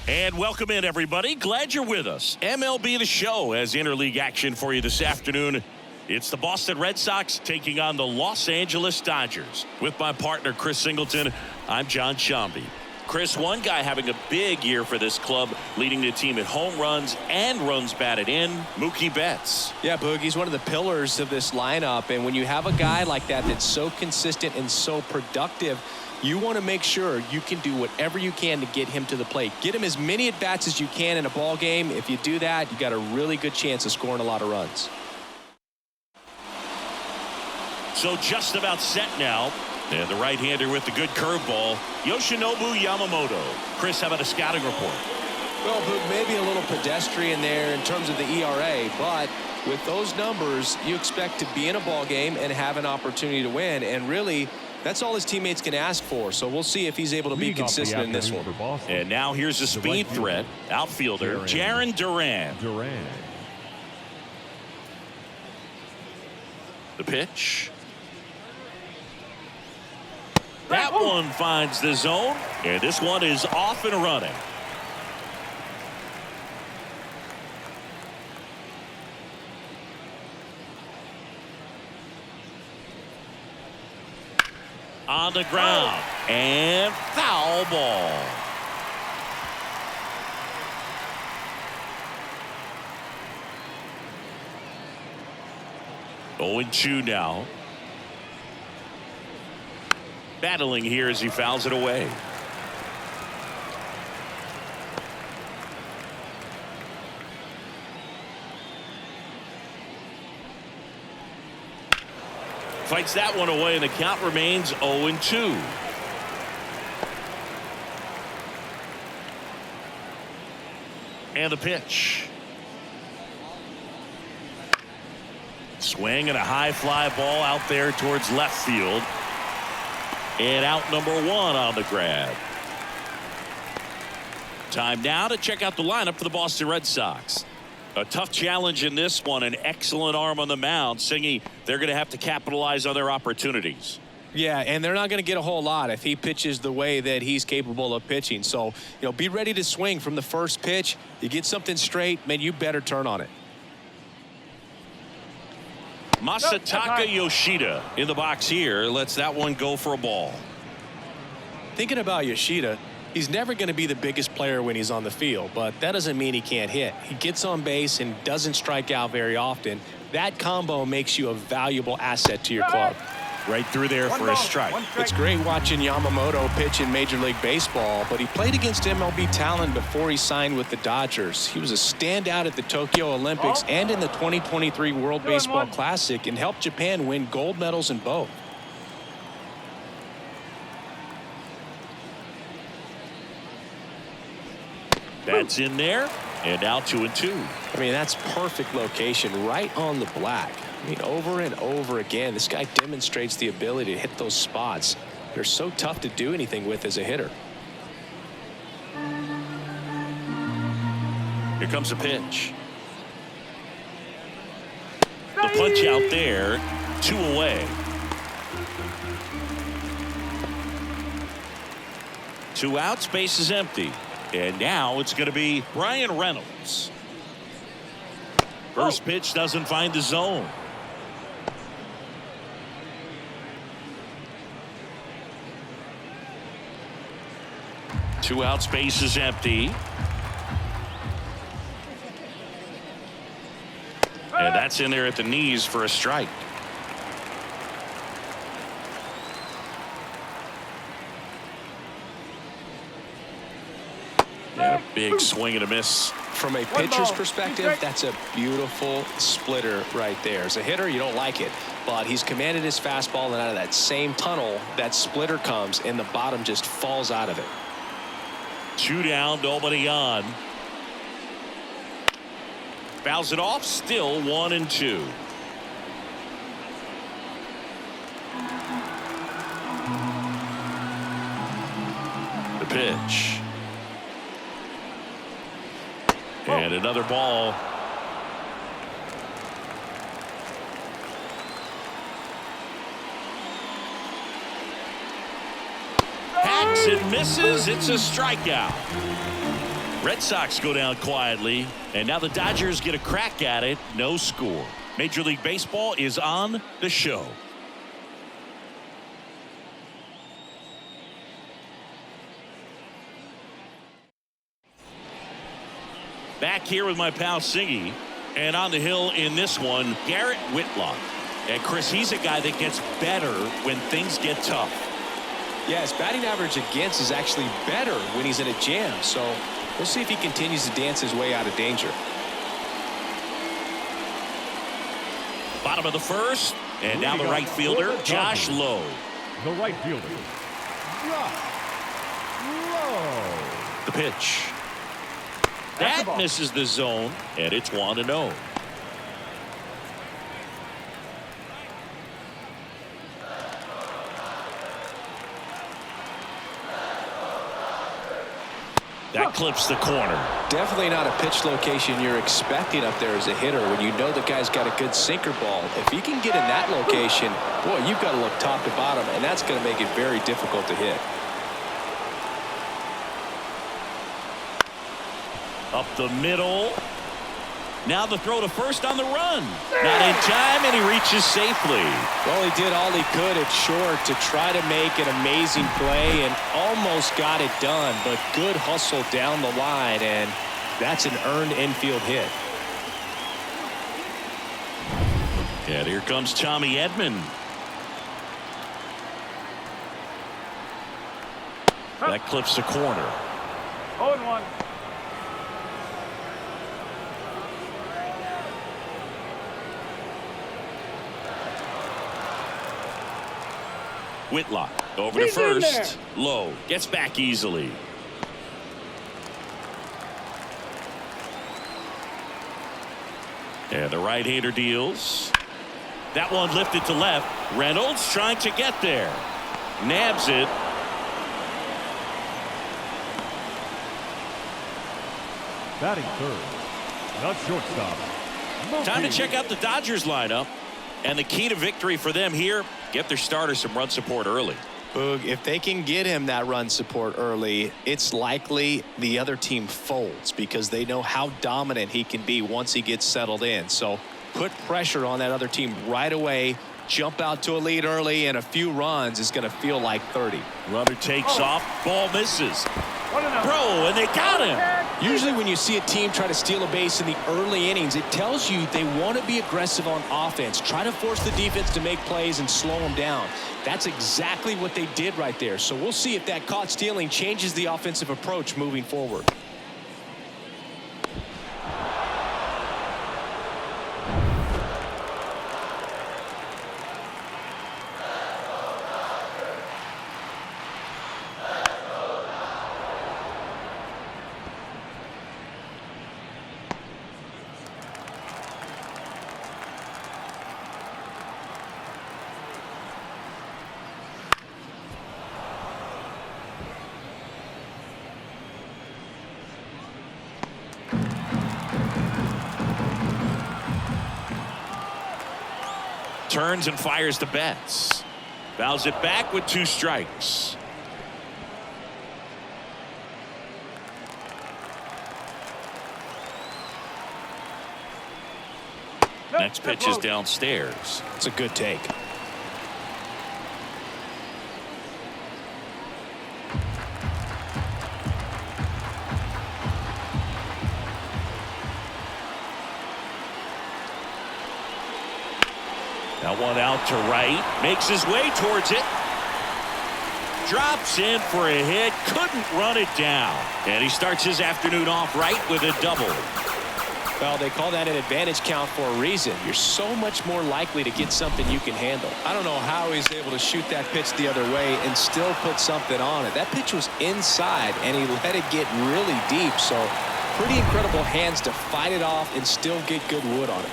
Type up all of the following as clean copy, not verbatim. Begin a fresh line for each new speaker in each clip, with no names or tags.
And welcome in, everybody. Glad you're with us. MLB The Show has interleague action for you this afternoon. It's the Boston Red Sox taking on the Los Angeles Dodgers. With my partner, Chris Singleton, I'm John Shambi. Chris, one guy having a big year for this club, leading the team in home runs and runs batted in, Mookie Betts.
Yeah, Boogie's one of the pillars of this lineup, and when you have a guy like that that's so consistent and so productive, you want to make sure you can do whatever you can to get him to the plate. Get him as many at-bats as you can in a ball game. If you do that, you got a really good chance of scoring a lot of runs.
So just about set now. And the right-hander with the good curveball, Yoshinobu Yamamoto. Chris, how about a scouting report?
Well, Boog, maybe a little pedestrian there in terms of the ERA, but with those numbers, you expect to be in a ball game and have an opportunity to win. And really, that's all his teammates can ask for. So we'll see if he's able to be consistent in this one.
And now here's the speed threat, outfielder Jarren Duran. The pitch. That one finds the zone, and this one is off and running. On the ground, and foul ball. Oh, 0-2 now. Battling here as he fouls it away. Fights that one away, and the count remains 0-2. And the pitch. Swing and a high fly ball out there towards left field. And out number one on the grab. Time now to check out the lineup for the Boston Red Sox. A tough challenge in this one. An excellent arm on the mound. Singy, they're going to have to capitalize on their opportunities.
Yeah, and they're not going to get a whole lot if he pitches the way that he's capable of pitching. So, be ready to swing from the first pitch. You get something straight, man, you better turn on it.
Masataka Yoshida in the box here. Lets that one go for a ball.
Thinking about Yoshida, he's never going to be the biggest player when he's on the field, but that doesn't mean he can't hit. He gets on base and doesn't strike out very often. That combo makes you a valuable asset to your club.
Right through there for a strike.
It's great watching Yamamoto pitch in Major League Baseball, but he played against MLB talent before he signed with the Dodgers. He was a standout at the Tokyo Olympics and in the 2023 World Baseball Classic and helped Japan win gold medals in both.
That's in there, and now 2-2.
I mean, that's perfect location right on the black. I mean, over and over again, this guy demonstrates the ability to hit those spots. They're so tough to do anything with as a hitter.
Here comes a pitch. The punch out there, 2 away. 2 outs, base is empty. And now it's going to be Brian Reynolds. First pitch doesn't find the zone. Two outs, base is empty. And that's in there at the knees for a strike. And a big swing and a miss.
From a pitcher's perspective, that's a beautiful splitter right there. As a hitter, you don't like it, but he's commanded his fastball, and out of that same tunnel, that splitter comes, and the bottom just falls out of it.
2 down, nobody on. Fouls it off, still 1-2. The pitch. And another ball. Hacks and misses. It's a strikeout. Red Sox go down quietly, and now the Dodgers get a crack at it. No score. Major League Baseball is on the show. Back here with my pal Singy, and on the hill in this one, Garrett Whitlock. And Chris, he's a guy that gets better when things get tough.
Yeah, his batting average against is actually better when he's in a jam. So we'll see if he continues to dance his way out of danger.
Bottom of the first, and now the right fielder, Josh Lowe.
The right fielder, Josh Lowe.
The pitch. That misses the zone, and it's 1-0. That clips the corner.
Definitely not a pitch location you're expecting up there as a hitter when you know the guy's got a good sinker ball. If he can get in that location, boy, you've got to look top to bottom, and that's going to make it very difficult to hit.
Up the middle. Now the throw to first on the run. Not in time, and he reaches safely.
Well, he did all he could at short to try to make an amazing play and almost got it done, but good hustle down the line, and that's an earned infield hit.
And here comes Tommy Edman. That clips the corner.
0-1.
Whitlock over to first. Lowe gets back easily. And the right-hander deals. That one lifted to left. Reynolds trying to get there. Nabs it.
Batting third, not shortstop, Mookie.
Time to check out the Dodgers lineup. And the key to victory for them here, get their starter some run support early.
Boog, if they can get him that run support early, it's likely the other team folds because they know how dominant he can be once he gets settled in. So put pressure on that other team right away. Jump out to a lead early, and a few runs is going to feel like 30.
Runner takes off. Ball misses. Throw, and they got him.
Usually when you see a team try to steal a base in the early innings, it tells you they want to be aggressive on offense. Try to force the defense to make plays and slow them down. That's exactly what they did right there. So we'll see if that caught stealing changes the offensive approach moving forward.
Turns and fires the bats. Fouls it back with 2 strikes. Next pitch is downstairs.
It's a good take.
That one out to right. Makes his way towards it. Drops in for a hit. Couldn't run it down. And he starts his afternoon off right with a double.
Well, they call that an advantage count for a reason. You're so much more likely to get something you can handle. I don't know how he's able to shoot that pitch the other way and still put something on it. That pitch was inside, and he let it get really deep. So pretty incredible hands to fight it off and still get good wood on it.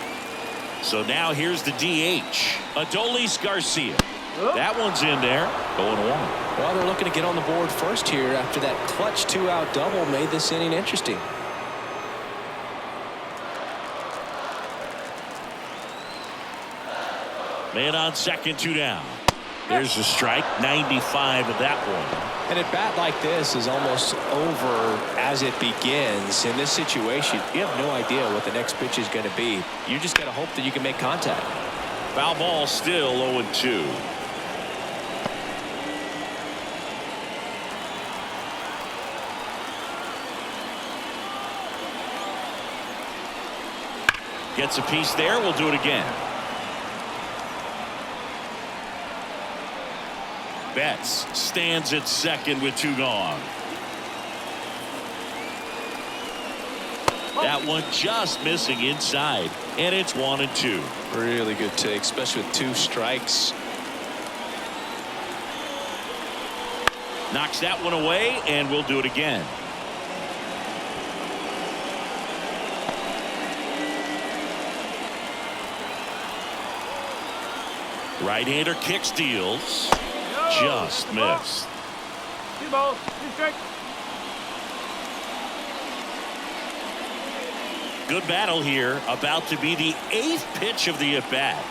So now here's the DH, Adolis Garcia. That one's in there, going 1.
Well, they're looking to get on the board first here after that clutch 2-out double made this inning interesting.
Man on second, 2 down. There's a strike, 95 of that one.
And a bat like this is almost over as it begins. In this situation, you have no idea what the next pitch is going to be. You just got to hope that you can make contact.
Foul ball, still 0-2. Gets a piece there. We'll do it again. Betts stands at second with 2 gone. That one just missing inside, and it's 1-2.
Really good take, especially with 2 strikes.
Knocks that one away, and we'll do it again. Right-hander kicks, deals. Just missed.
2 balls, 2 strikes.
Good battle here. About to be the 8th pitch of the at-bat.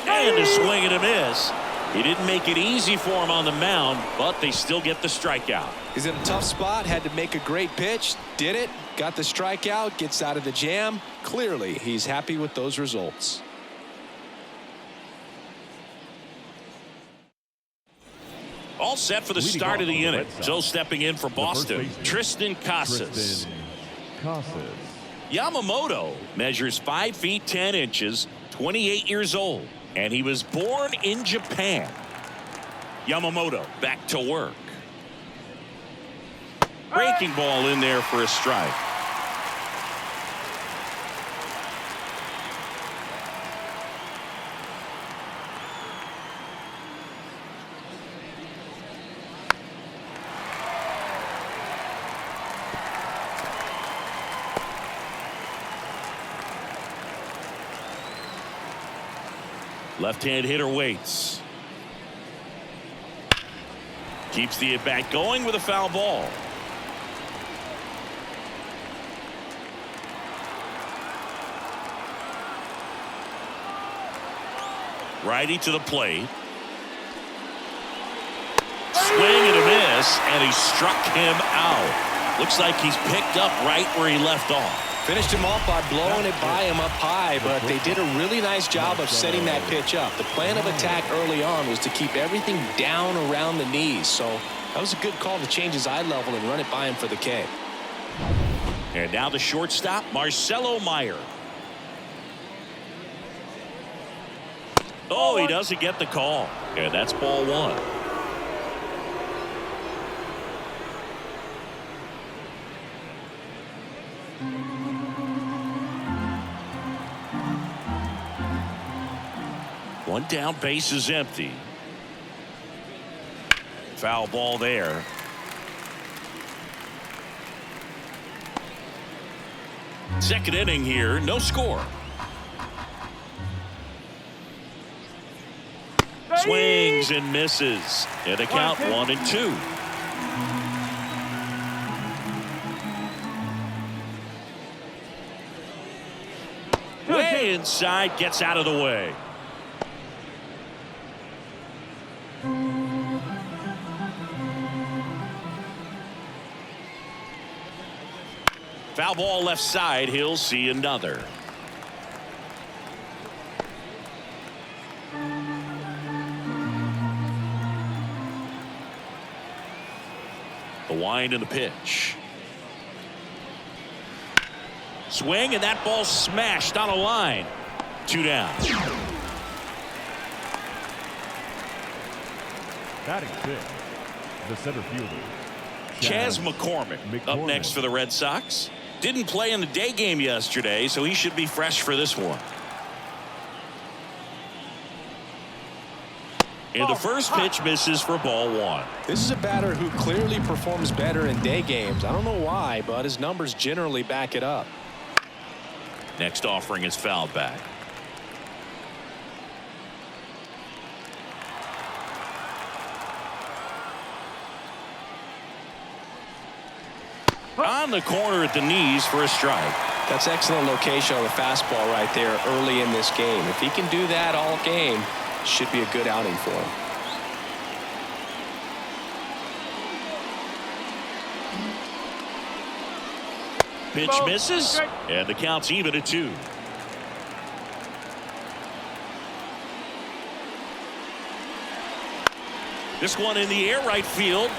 And a swing and a miss. He didn't make it easy for him on the mound, but they still get the strikeout.
He's in a tough spot, had to make a great pitch, did it, got the strikeout, gets out of the jam. Clearly, he's happy with those results.
All set for the start of the inning. So stepping in for Boston, Tristan Casas. Yamamoto measures 5 feet 10 inches, 28 years old, and he was born in Japan. Yamamoto back to work. Breaking ball in there for a strike. Left-hand hitter waits. Keeps the at-bat going with a foul ball. Righty to the plate. Swing and a miss, and he struck him out. Looks like he's picked up right where he left off.
Finished him off by blowing it by him up high, but they did a really nice job of setting that pitch up. The plan of attack early on was to keep everything down around the knees, so that was a good call to change his eye level and run it by him for the K.
And now the shortstop, Marcelo Meyer. Oh, he doesn't get the call, and that's ball 1. One down, base is empty. Foul ball there. Second inning here, no score. Swings and misses. And the count 1-2. Way inside, gets out of the way. Foul ball left side. He'll see another. The wind and the pitch. Swing, and that ball smashed on a line. 2 down.
Batting 5th, the center fielder,
Chas McCormick up next for the Red Sox. Didn't play in the day game yesterday, so he should be fresh for this one. And the first pitch misses for ball 1.
This is a batter who clearly performs better in day games. I don't know why, but his numbers generally back it up.
Next offering is fouled back. On the corner at the knees for a strike.
That's excellent location on the fastball right there early in this game. If he can do that all game, Should be a good outing for him.
Pitch misses, and the count's even at 2. This one in the air right field.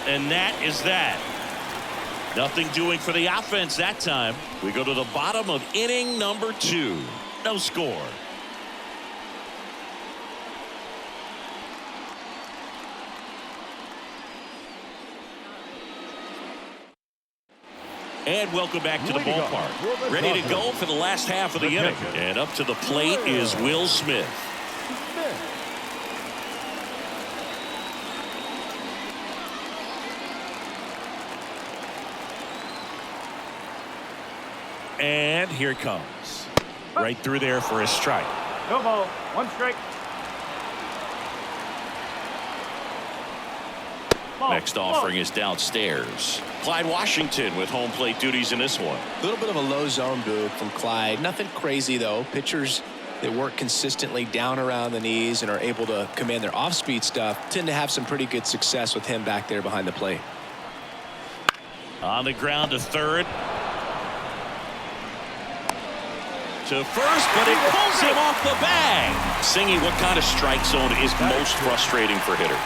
And that is that. Nothing doing for the offense that time. We go to the bottom of inning number 2. No score. And welcome back to the ballpark. Ready to go for the last half of the inning. And up to the plate is Will Smith. And here it comes. Right through there for a strike.
No ball. 1 strike.
Next offering is downstairs. Clyde Washington with home plate duties in this one.
A little bit of a low zone boot from Clyde. Nothing crazy, though. Pitchers that work consistently down around the knees and are able to command their off-speed stuff tend to have some pretty good success with him back there behind the plate.
On the ground to third. To first, but it pulls him off the bag. Singy, what kind of strike zone is most frustrating for hitters?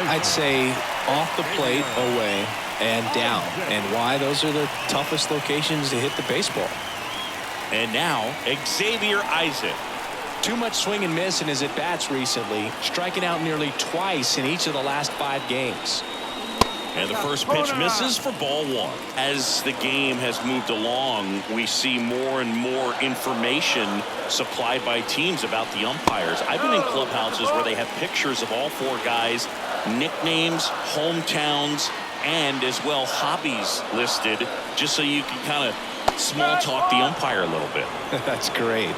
I'd say off the plate, away, and down. And why? Those are the toughest locations to hit the baseball.
And now, Xavier Isaac.
Too much swing and miss in his at-bats recently, striking out nearly twice in each of the last 5 games.
And the first pitch misses for ball 1. As the game has moved along, we see more and more information supplied by teams about the umpires. I've been in clubhouses where they have pictures of all 4 guys, nicknames, hometowns, and as well hobbies listed, just so you can kind of small talk the umpire a little bit.
That's great.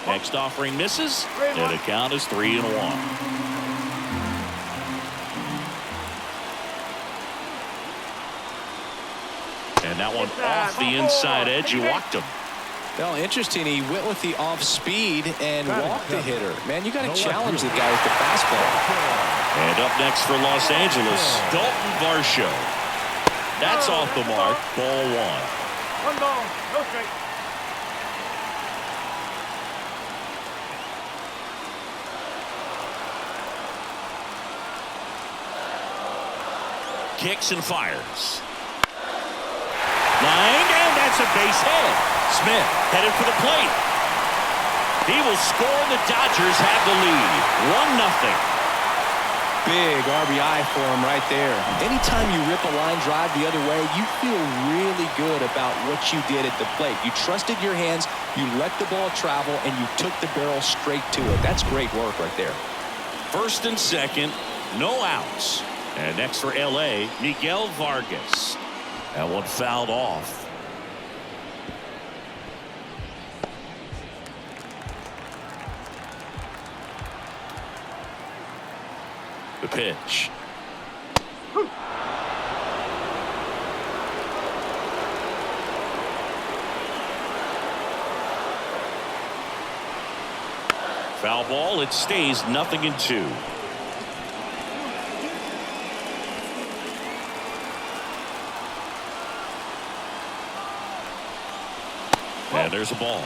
Next offering misses, and the count is 3-1. And that one off the inside edge. You walked him.
Well, interesting. He went with the off speed and walked the hitter. Man, you got to challenge the guy with the fastball.
And up next for Los Angeles, Dalton Varsho. That's off the mark. Ball 1.
1 ball. No strike.
Kicks and fires. Line, and that's a base hit. Smith headed for the plate. He will score. The Dodgers have the lead. 1-0.
Big RBI for him right there. Anytime you rip a line drive the other way, you feel really good about what you did at the plate. You trusted your hands, you let the ball travel, and you took the barrel straight to it. That's great work right there.
First and second, no outs. And next for L.A., Miguel Vargas. That one fouled off. The pitch. Foul ball. It stays 0-2. And there's a ball.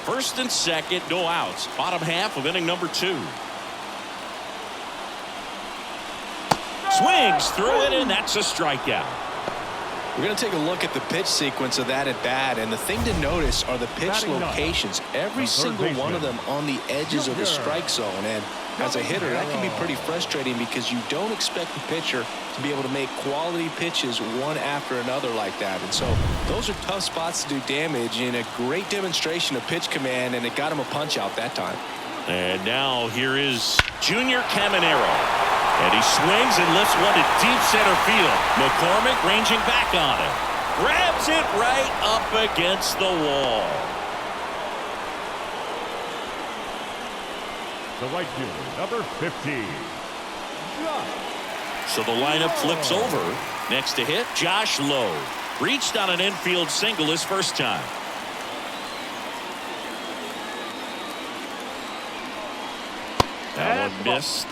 First and second, no outs. Bottom half of inning number 2. Swings through it, and that's a strikeout.
We're going to take a look at the pitch sequence of that at bat, and the thing to notice are the pitch locations. Every single one of them on the edges of the strike zone, and as a hitter, that can be pretty frustrating because you don't expect the pitcher to be able to make quality pitches one after another like that. And so those are tough spots to do damage, and a great demonstration of pitch command, and it got him a punch out that time.
And now here is Junior Caminero. And he swings and lifts one to deep center field. McCormick ranging back on it. Grabs it right up against the wall.
The right fielder, number 15.
So the lineup flips over. Next to hit, Josh Lowe. Reached on an infield single his first time. That one missed.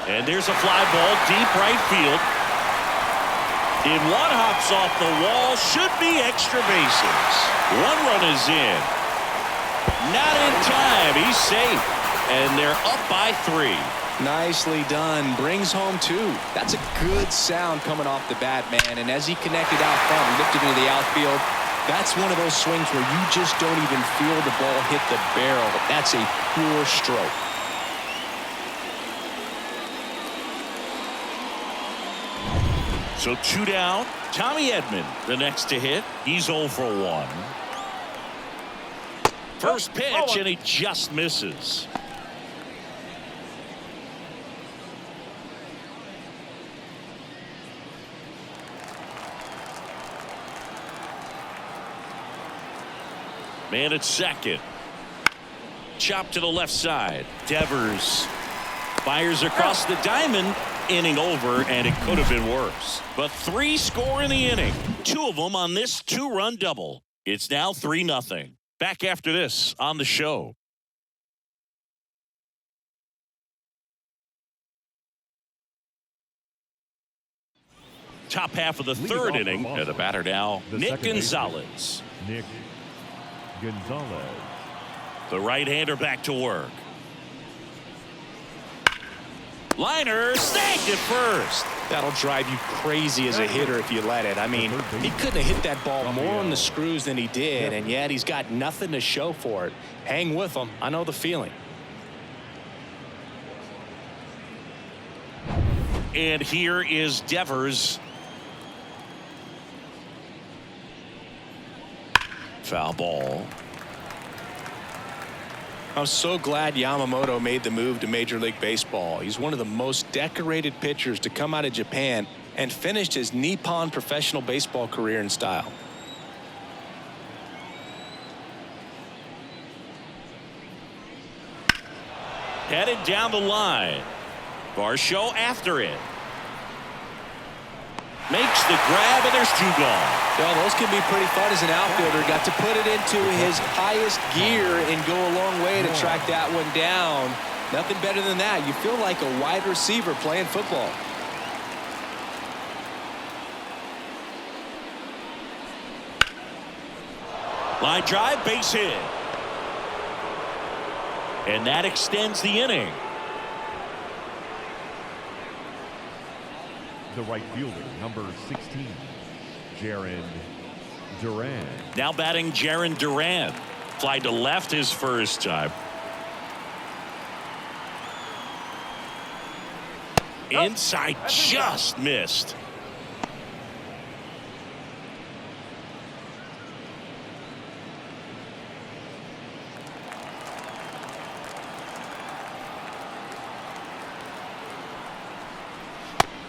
And there's a fly ball deep right field. And one hops off the wall. Should be extra bases. One run is in. Not in time. He's safe. And they're up by 3.
Nicely done. Brings home 2. That's a good sound coming off the bat, man. And as he connected out front, lifted into the outfield, that's one of those swings where you just don't even feel the ball hit the barrel. That's a pure stroke.
So 2 down. Tommy Edman, the next to hit. He's 0 for 1. First pitch, and he just misses. Man at second. Chop to the left side. Devers fires across the diamond. Inning over, and it could have been worse. But 3 score in the inning. 2 of them on this 2-run double. It's now 3-0. Back after this on the show. Top half of the third inning. And the batter now, Nick Gonzalez.
Nick Gonzalez.
The right-hander back to work. Liner snagged at first.
That'll drive you crazy as a hitter if you let it. I mean, he couldn't have hit that ball more on the screws than he did, and yet he's got nothing to show for it. Hang with him. I know the feeling.
And here is Devers. Foul ball.
I'm so glad Yamamoto made the move to Major League Baseball. He's one of the most decorated pitchers to come out of Japan and finished his Nippon professional baseball career in style.
Headed down the line. Varsho after it. Makes the grab, and there's 2 gone.
Well, those can be pretty fun as an outfielder. Got to put it into his highest gear and go a long way to track that one down. Nothing better than that. You feel like a wide receiver playing football.
Line drive, base hit. And that extends the inning.
The right fielder, number 16, Jarren Duran.
Now batting Jarren Duran. Fly to left his first time. Inside, just missed.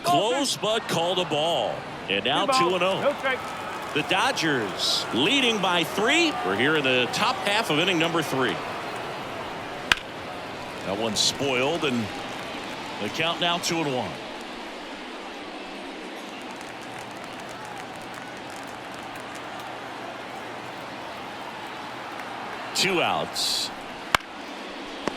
Close, but called a ball. And now 2-0. The Dodgers leading by 3. We're here in the top half of inning number 3. That one's spoiled, and the count now 2-1. Two outs.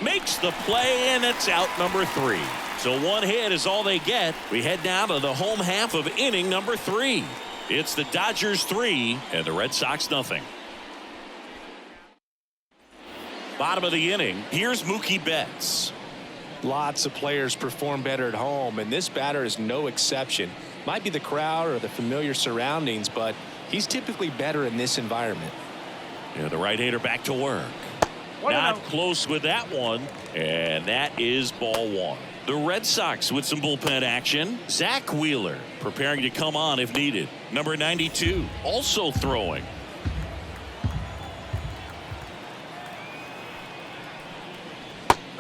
Makes the play, and it's out number 3. So 1 hit is all they get. We head now to the home half of inning number 3. It's the Dodgers 3 and the Red Sox nothing. Bottom of the inning. Here's Mookie Betts.
Lots of players perform better at home, and this batter is no exception. Might be the crowd or the familiar surroundings, but he's typically better in this environment.
Yeah, the right-hander back to work. Not close with that one, and that is ball 1. The Red Sox with some bullpen action. Zach Wheeler preparing to come on if needed. Number 92 also throwing.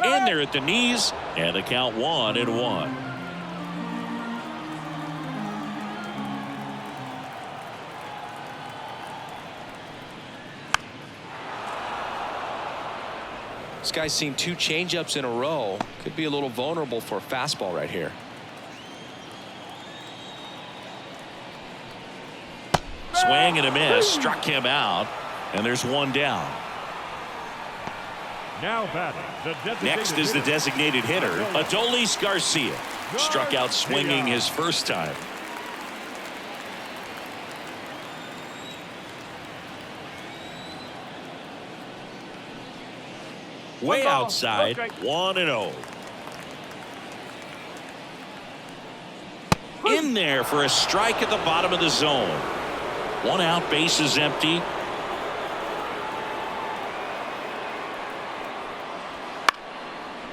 In there at the knees, and the count 1-1.
This guy's seen 2 changeups in a row. Could be a little vulnerable for a fastball right here.
Swing and a miss. Struck him out. And there's one down.
Now batting, the designated
Next is the designated hitter, Adolis Garcia. Struck out swinging his first time. Way outside, 1-0. In there for a strike at the bottom of the zone. 1 out, base is empty.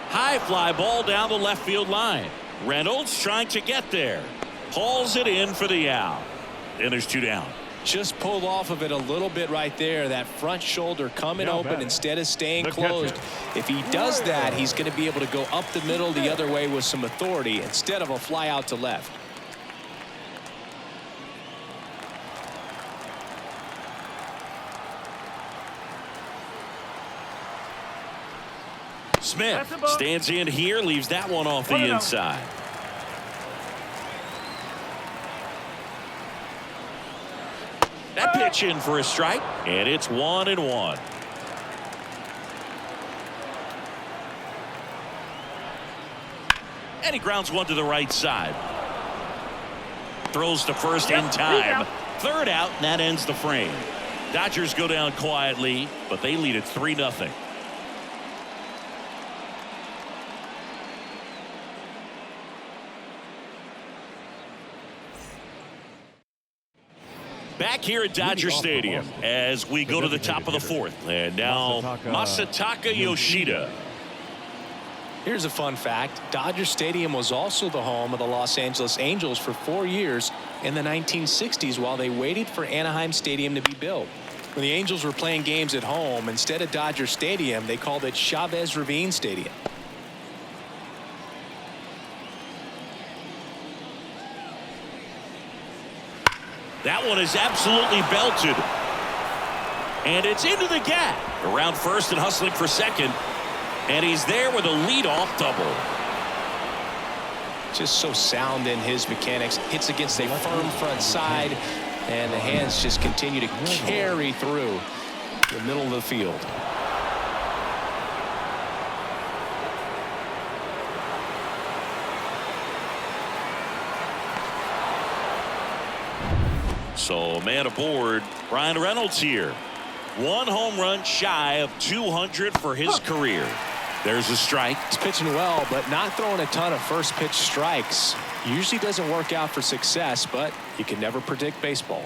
High fly ball down the left field line. Reynolds trying to get there. Hauls it in for the out. And there's 2 down.
Just pulled off of it a little bit right there. That front shoulder coming open instead of staying closed. If he does that, he's going to be able to go up the middle the other way with some authority instead of a fly out to left.
Smith stands in here, leaves that one off the inside. That pitch in for a strike, and it's 1-1. And he grounds one to the right side. Throws to first in time. 3rd out, and that ends the frame. Dodgers go down quietly, but they lead it 3-0. Back here at Dodger Stadium as we go to the top of the 4th. And now Masataka Yoshida.
Here's a fun fact. Dodger Stadium was also the home of the Los Angeles Angels for 4 years in the 1960s while they waited for Anaheim Stadium to be built. When the Angels were playing games at home, instead of Dodger Stadium, they called it Chavez Ravine Stadium.
That one is absolutely belted. And it's into the gap. Around first and hustling for second. And he's there with a leadoff double.
Just so sound in his mechanics. Hits against a firm front side. And the hands just continue to carry through the middle of the field.
So man aboard, Ryan Reynolds here. 1 home run shy of 200 for his career. There's a strike.
He's pitching well, but not throwing a ton of first pitch strikes. Usually doesn't work out for success, but you can never predict baseball.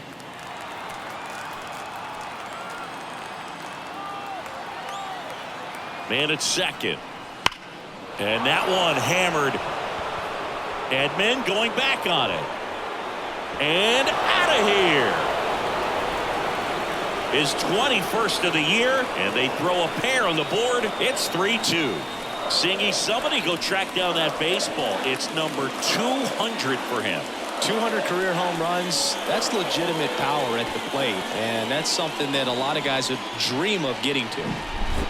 Man at second. And that one hammered. Edman going back on it. And out of here. His 21st of the year, and they throw a pair on the board. It's 3-2. Singy, somebody go track down that baseball. It's number 200 for him.
200 career home runs. That's legitimate power at the plate, and that's something that a lot of guys would dream of getting to.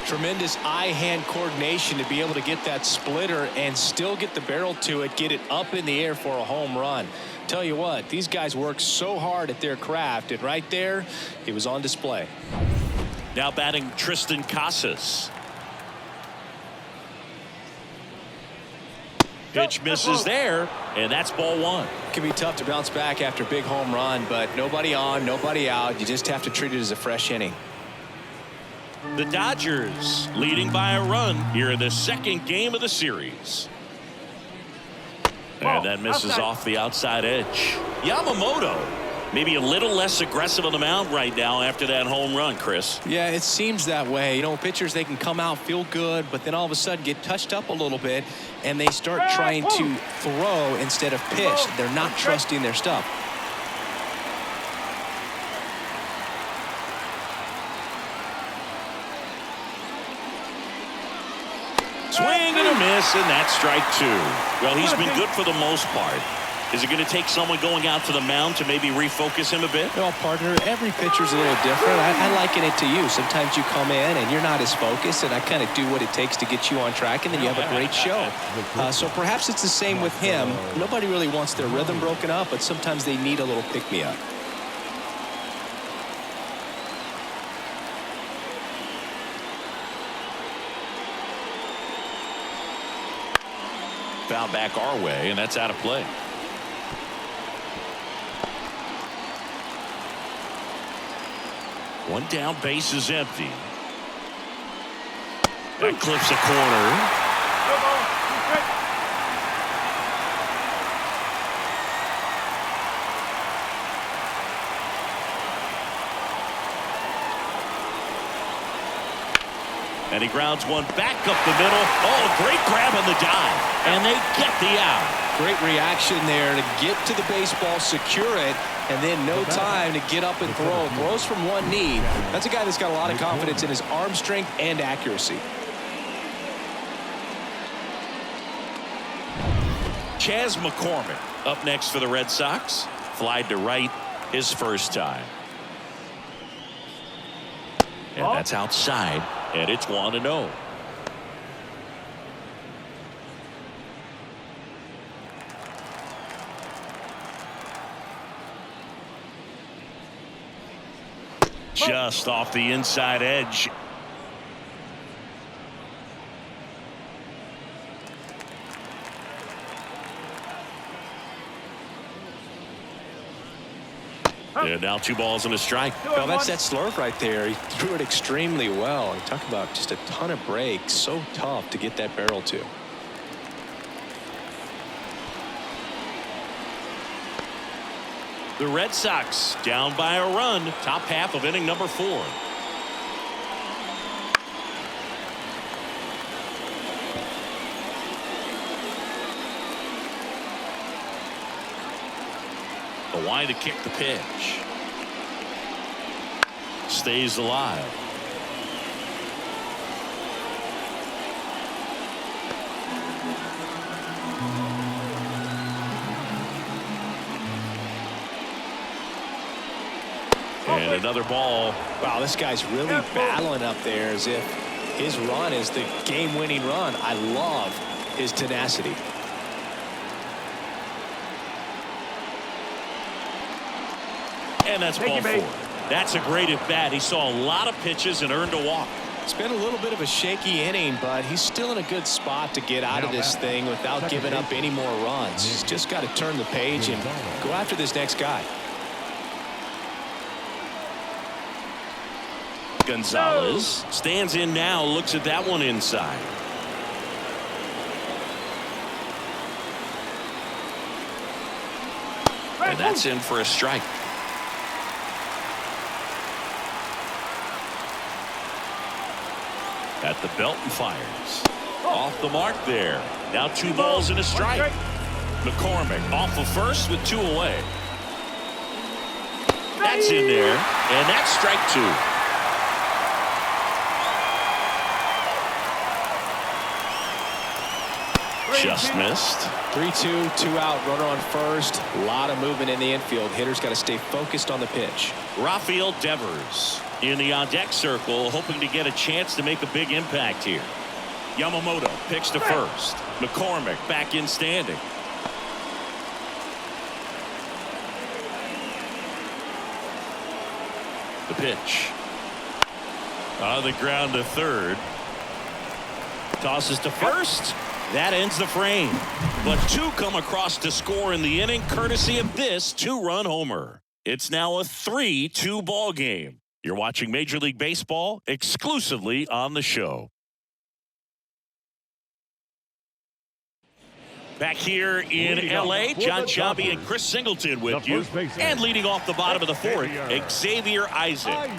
Tremendous eye-hand coordination to be able to get that splitter and still get the barrel to it, get it up in the air for a home run. Tell you what, these guys work so hard at their craft, and right there, it was on display.
Now batting Tristan Casas. Pitch misses there, and that's ball 1.
It can be tough to bounce back after a big home run, but nobody on, nobody out. You just have to treat it as a fresh inning.
The Dodgers leading by a run here in the second game of the series. And that misses off the outside edge. Yamamoto maybe a little less aggressive on the mound right now after that home run, Chris.
Yeah, it seems that way. You know, pitchers, they can come out, feel good, but then all of a sudden get touched up a little bit, and they start trying to throw instead of pitch. They're not trusting their stuff.
Swing and a miss, and that's strike 2. Well, he's been good for the most part. Is it going to take someone going out to the mound to maybe refocus him a bit?
Well, partner, every pitcher's a little different. I liken it to you. Sometimes you come in and you're not as focused, and I kind of do what it takes to get you on track, and then you have a great show. So perhaps it's the same with him. Nobody really wants their rhythm broken up, but sometimes they need a little pick-me-up.
Foul back our way, and that's out of play. One down, base is empty. That clips a corner. And he grounds one back up the middle. Oh, great grab on the dive. And they get the out.
Great reaction there to get to the baseball, secure it, and then no time to get up and throw. Throws from one knee. That's a guy that's got a lot of confidence in his arm strength and accuracy.
Chas McCormick up next for the Red Sox. Flied to right his first time. And that's outside. And it's 1-0. Just off the inside edge. And now 2 balls and a strike.
Well, that's that slurve right there. He threw it extremely well. You talk about just a ton of breaks. So tough to get that barrel to.
The Red Sox down by a run. Top half of inning number 4. The wind to kick the pitch. Stays alive. And another ball.
Wow, this guy's really battling up there as if his run is the game-winning run. I love his tenacity.
And that's ball 4. That's a great at-bat. He saw a lot of pitches and earned a walk.
It's been a little bit of a shaky inning, but he's still in a good spot to get out of this thing without giving up any more runs. He's just got to turn the page and go after this next guy.
Gonzalez stands in now, looks at that one inside. And that's in for a strike. At the belt and fires. Off the mark there. Now 2 balls and a strike. McCormick off of first with 2 away. That's in there. And that's strike 2. Just missed.
3-2, 2 out, runner on first. A lot of movement in the infield. Hitters got to stay focused on the pitch.
Rafael Devers in the on-deck circle, hoping to get a chance to make a big impact here. Yamamoto picks to first. McCormick back in standing. The pitch. On the ground to third. Tosses to first. That ends the frame. But 2 come across to score in the inning, courtesy of this 2-run homer. It's now a 3-2 ball game. You're watching Major League Baseball exclusively on the show. Back here in L.A., John Chobby and Chris Singleton with you. And leading off the bottom of the 4th, Xavier Isaac.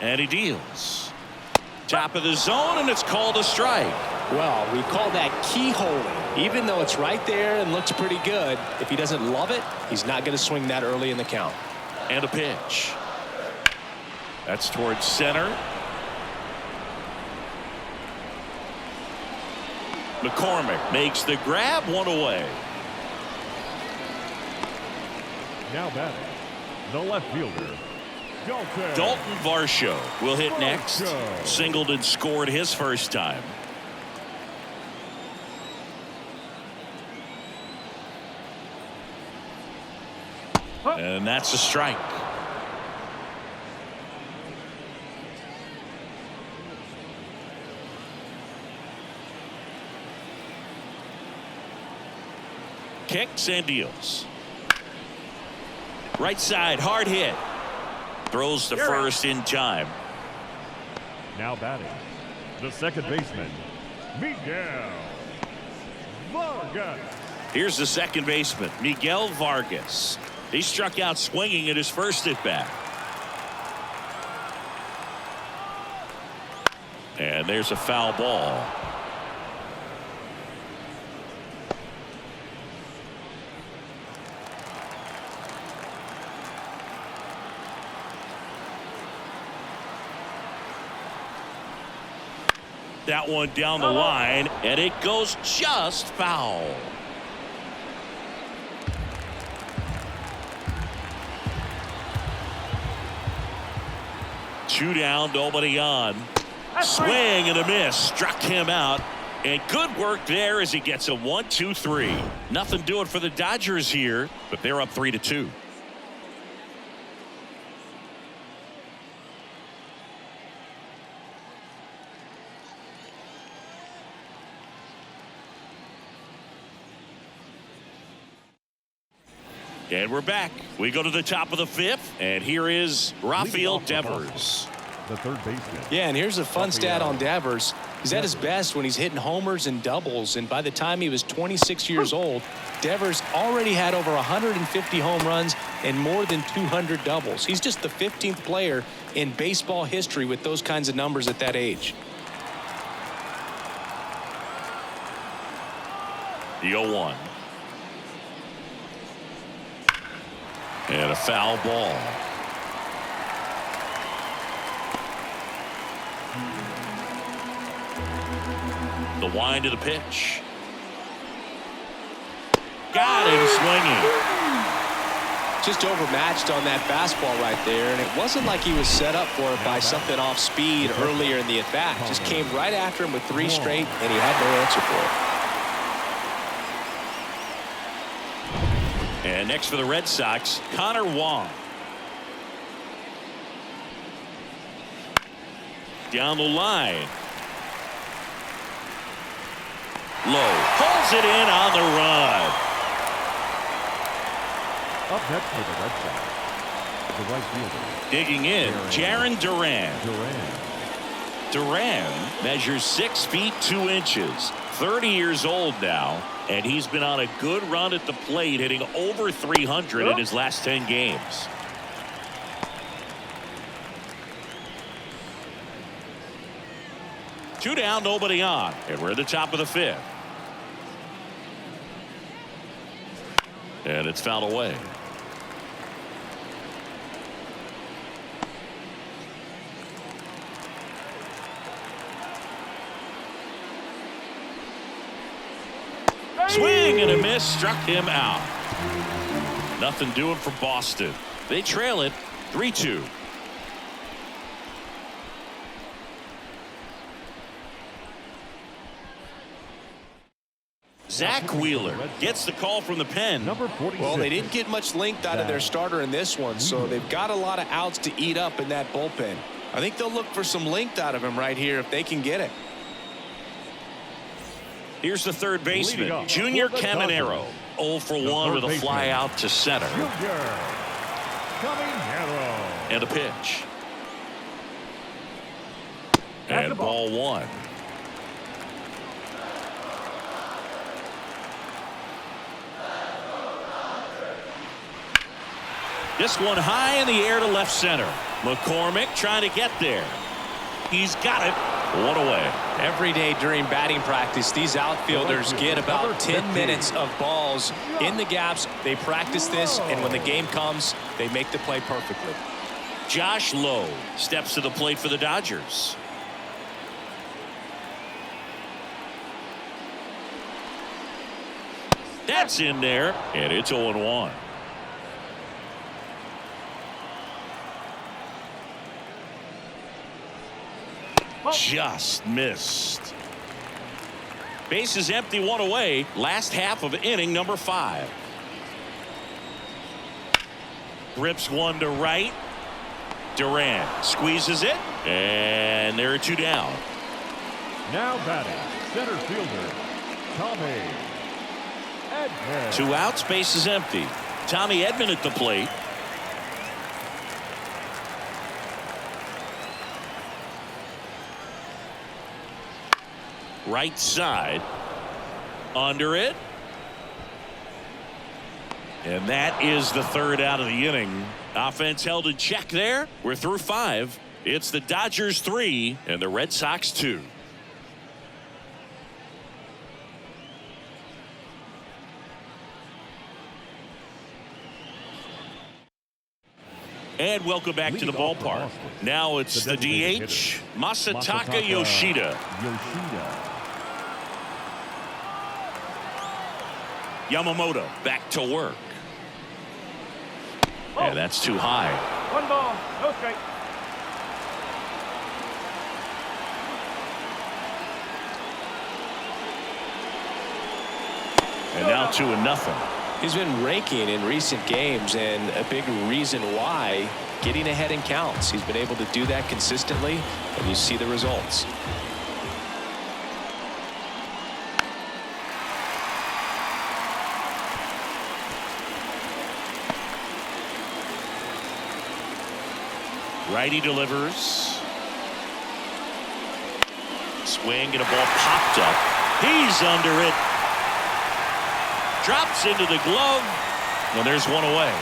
And he deals. Top of the zone, and it's called a strike.
Well, we call that keyholing. Even though it's right there and looks pretty good, if he doesn't love it, he's not going to swing that early in the count.
And a pitch. That's towards center. McCormick makes the grab, one away.
Now batting, the left fielder,
Dalton Varsho will hit next.
Varsho.
Singleton scored his first time. And that's a strike. Kicks and deals. Right side, hard hit. Throws to first in time.
Now batting, the second baseman, Miguel Vargas.
Here's the second baseman, Miguel Vargas. He struck out swinging at his first at bat. And there's a foul ball. That one down the line, and it goes just foul. Two down, nobody on. Swing and a miss, struck him out. And good work there as he gets a 1-2-3. Nothing doing for the Dodgers here, but they're up 3-2. And we're back. We go to the top of the fifth, and here is Rafael Devers.
The third baseman.
Yeah, and here's a fun stat on Devers. He's at his best when he's hitting homers and doubles, and by the time he was 26 years old, Devers already had over 150 home runs and more than 200 doubles. He's just the 15th player in baseball history with those kinds of numbers at that age.
The 0-1. And a foul ball. The wind of the pitch. Got him swinging.
Just overmatched on that fastball right there, and it wasn't like he was set up for it by something off speed earlier in the at-bat. Just came right after him with 3 straight, and he had no answer for it.
And next for the Red Sox, Connor Wong. Down the line. Low. Pulls it in on the run.
Up next for the Red Sox, the right fielder.
Digging in, Jarren Duran. Duran measures 6 feet 2 inches. 30 years old now, and he's been on a good run at the plate, hitting over 300 in his last 10 games. Two down, nobody on, and we're at the top of the fifth. And it's fouled away. Swing and a miss, struck him out. Nothing doing for Boston. They trail it 3-2. Zach Wheeler gets the call from the pen.
Number 46.
Well, they didn't get much length out of their starter in this one, so they've got a lot of outs to eat up in that bullpen. I think they'll look for some length out of him right here if they can get it.
Here's the third baseman, Junior Caminero. 0 for 1 with a fly out to center. And a pitch. And ball 1. This one high in the air to left center. McCormick trying to get there. He's got it. One away.
Every day during batting practice, these outfielders get about 10 minutes of balls in the gaps. They practice this, and when the game comes, they make the play perfectly.
Josh Lowe steps to the plate for the Dodgers. That's in there, and it's 0-1. Just missed. Base is empty, one away. Last half of inning number 5. Rips one to right. Duran squeezes it, and there are 2 down.
Now batting, center fielder, Tommy Edman.
2 outs, base is empty. Tommy Edman at the plate. Right side. Under it. And that is the 3rd out of the inning. Offense held in check there. We're through 5. It's the Dodgers 3 and the Red Sox 2. And welcome back to the ballpark. Now it's the DH, Masataka Yoshida. Yamamoto back to work. And that's too high.
1 ball, no strike.
And now 2-0.
He's been raking in recent games, and a big reason why, getting ahead in counts. He's been able to do that consistently, and you see the results.
Righty delivers. Swing and a ball popped up. He's under it. Drops into the glove. And there's 1 away.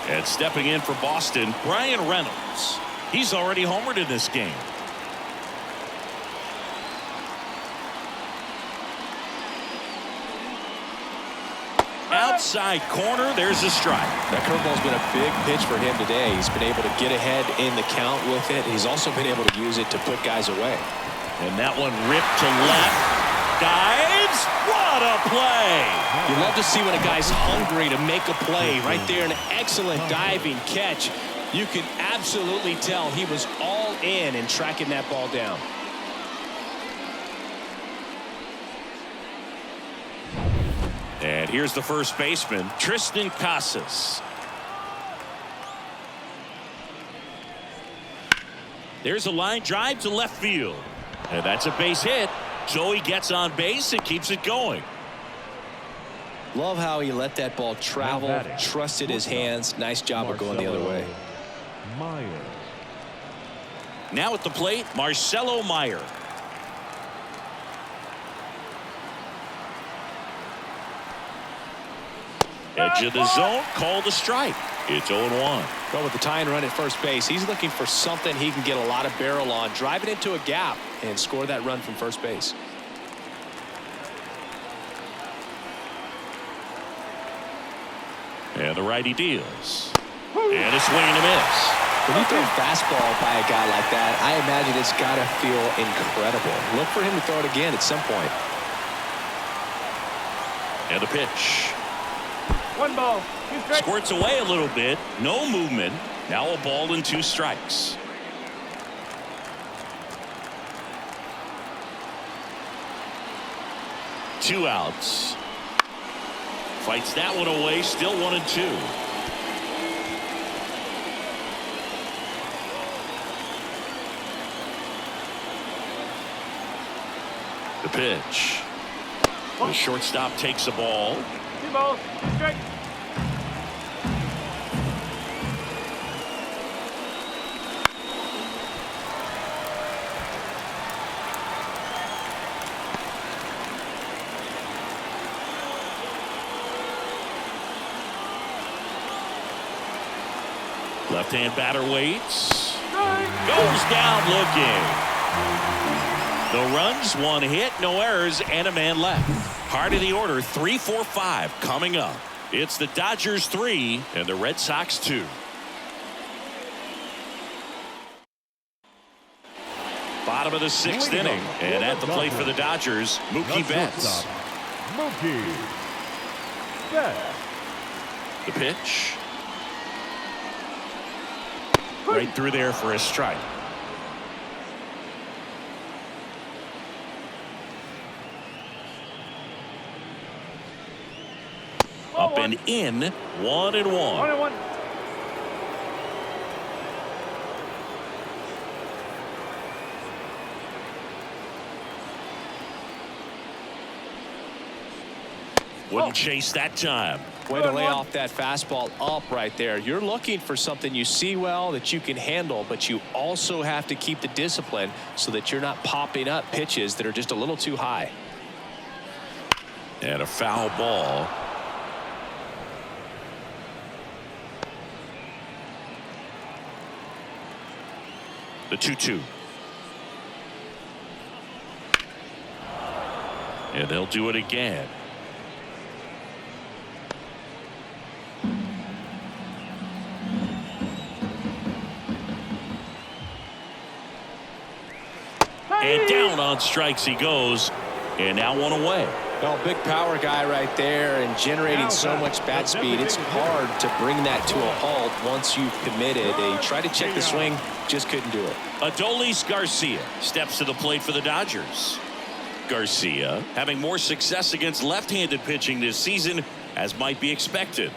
And stepping in for Boston, Brian Reynolds. He's already homered in this game. Outside corner, there's a strike.
That curveball's been a big pitch for him today. He's been able to get ahead in the count with it. He's also been able to use it to put guys away.
And that one ripped to left. Dives. What a play.
You love to see when a guy's hungry to make a play. Right there, an excellent diving catch. You can absolutely tell he was all in tracking that ball down.
And here's the first baseman, Tristan Casas. There's a line drive to left field. And that's a base hit. So he gets on base and keeps it going.
Love how he let that ball travel, trusted his hands. Nice job of going the other way.
Now at the plate, Marcelo Meyer. Edge of the zone, called a strike. It's 0-1.
But with the tying run at first base, he's looking for something he can get a lot of barrel on, drive it into a gap, and score that run from first base.
And the righty deals. And a swing and a miss.
When you throw a fastball by a guy like that, I imagine it's got to feel incredible. Look for him to throw it again at some point.
And the pitch.
1 ball, 2 strikes.
Squirts away a little bit. No movement. Now a ball and 2 strikes. Two outs. Fights that one away. Still 1-2. The pitch. The shortstop takes the ball.
2 balls, 2 strikes.
Left-hand batter waits. Goes down looking. The runs, one hit, no errors, and a man left. Heart of the order, 3, 4, 5 coming up. It's the Dodgers 3 and the Red Sox 2. Bottom of the 6th inning, and at the plate for the Dodgers, Mookie Betts.
Mookie Betts.
The pitch. Right through there for a strike. Up and in, 1-1.
1-1.
Wouldn't chase that time.
Way to lay off that fastball up right there. You're looking for something you see well that you can handle, but you also have to keep the discipline so that you're not popping up pitches that are just a little too high.
And a foul ball. The 2-2. And they'll do it again. And down on strikes he goes. And now one away.
Well, big power guy right there and generating so much bat speed. It's hard to bring that to a halt once you've committed. They tried to check the swing, just couldn't do it.
Adolis Garcia steps to the plate for the Dodgers. Garcia having more success against left-handed pitching this season, as might be expected.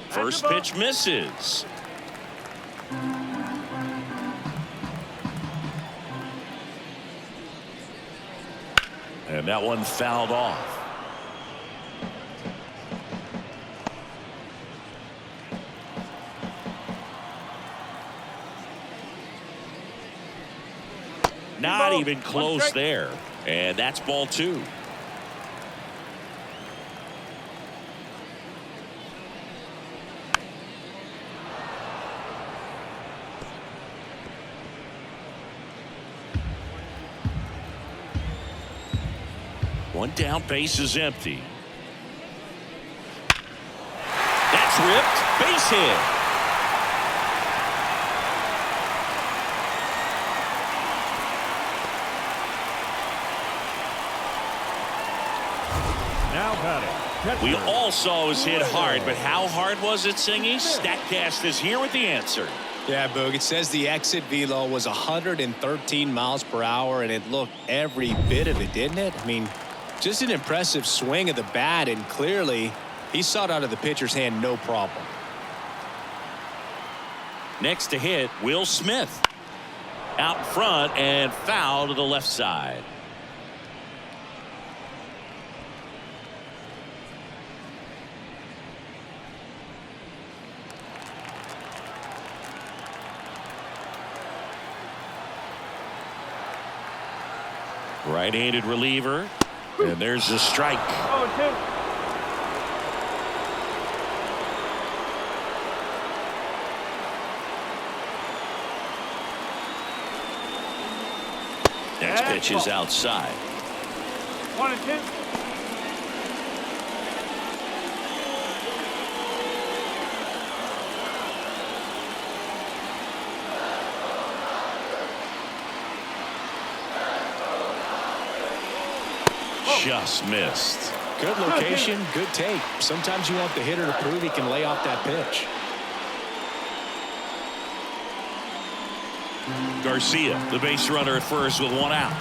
First pitch misses. And that one fouled off. Not even close there. And that's ball 2. One down, base is empty. That's ripped, base hit.
Now batting.
We all saw it was hit hard, but how hard was it, Singy? Statcast is here with the answer.
Yeah, Boog, it says the exit velo was 113 miles per hour, and it looked every bit of it, didn't it? I mean, just an impressive swing of the bat, and clearly he saw it out of the pitcher's hand no problem.
Next to hit, Will Smith. Out front and foul to the left side. Right-handed reliever. And there's the strike. Next pitch is outside.
1-2.
Just missed.
Good location, good take. Sometimes you want the hitter to prove he can lay off that pitch.
Garcia, the base runner at first with one out.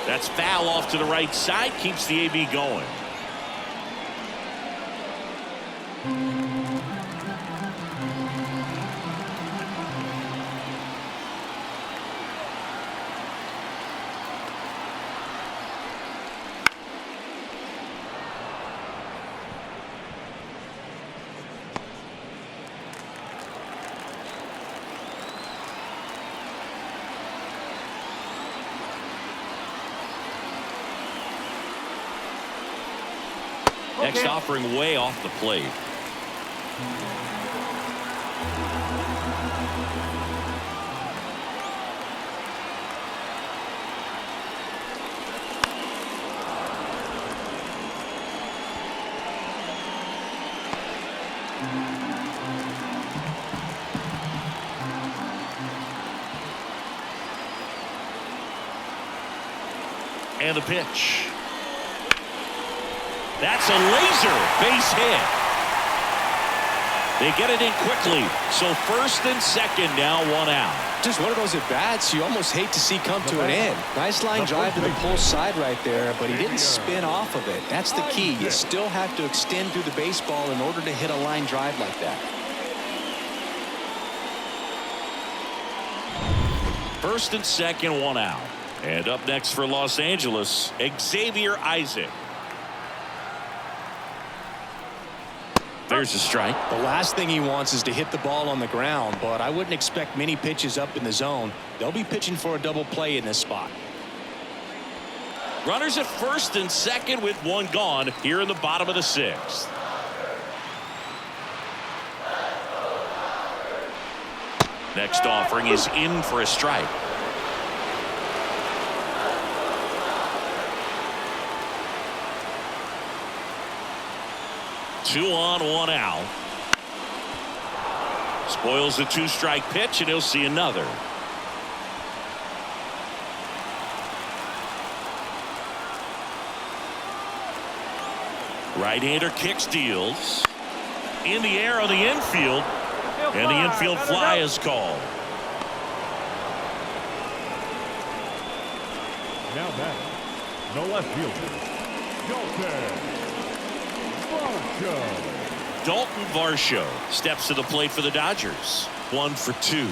That's foul off to the right side, keeps the AB going. Next offering way off the plate. And the pitch. That's a laser base hit. They get it in quickly. So first and second, now one out.
Just one of those at-bats you almost hate to see come to an end. Nice line drive to the pull side right there, but he didn't spin off of it. That's the key. You still have to extend through the baseball in order to hit a line drive like that.
First and second, one out. And up next for Los Angeles, Xavier Isaac. There's a strike.
The last thing he wants is to hit the ball on the ground, but I wouldn't expect many pitches up in the zone. They'll be pitching for a double play in this spot.
Runners at first and second with one gone here in the bottom of the sixth. Next offering is in for a strike. Two on, one out. Spoils the two-strike pitch, and he'll see another. Right-hander kicks, deals. In the air on the infield, and the infield fly is called.
Now batting, the left fielder,
Dalton Varsho steps to the plate for the Dodgers. 1 for 2.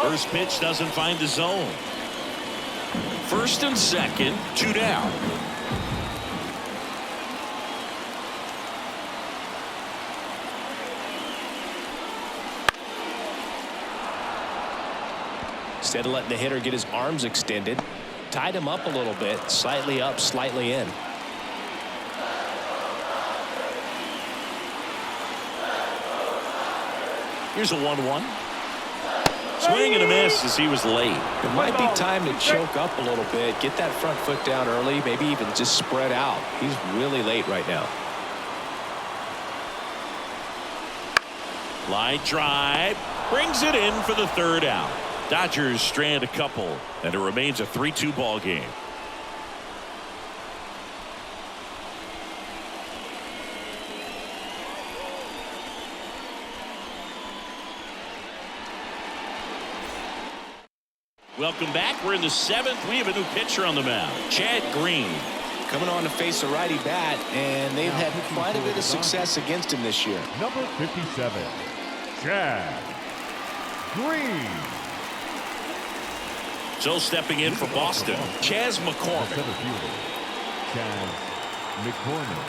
First pitch doesn't find the zone. First and second, 2 down.
Instead of letting the hitter get his arms extended, tied him up a little bit, slightly up, slightly in.
Here's a 1-1. Swing and a miss as he was late.
It might be time to choke up a little bit, get that front foot down early, maybe even just spread out. He's really late right now.
Line drive brings it in for the third out. Dodgers strand a couple, and it remains a 3-2 ball game. Welcome back. We're in the 7th. We have a new pitcher on the mound, Chad Green.
Coming on to face a righty bat, and they've had quite a bit of success against him this year.
Number 57, Chad Green.
So stepping in for Boston, Chas McCormick.
Center fielder, Chas McCormick.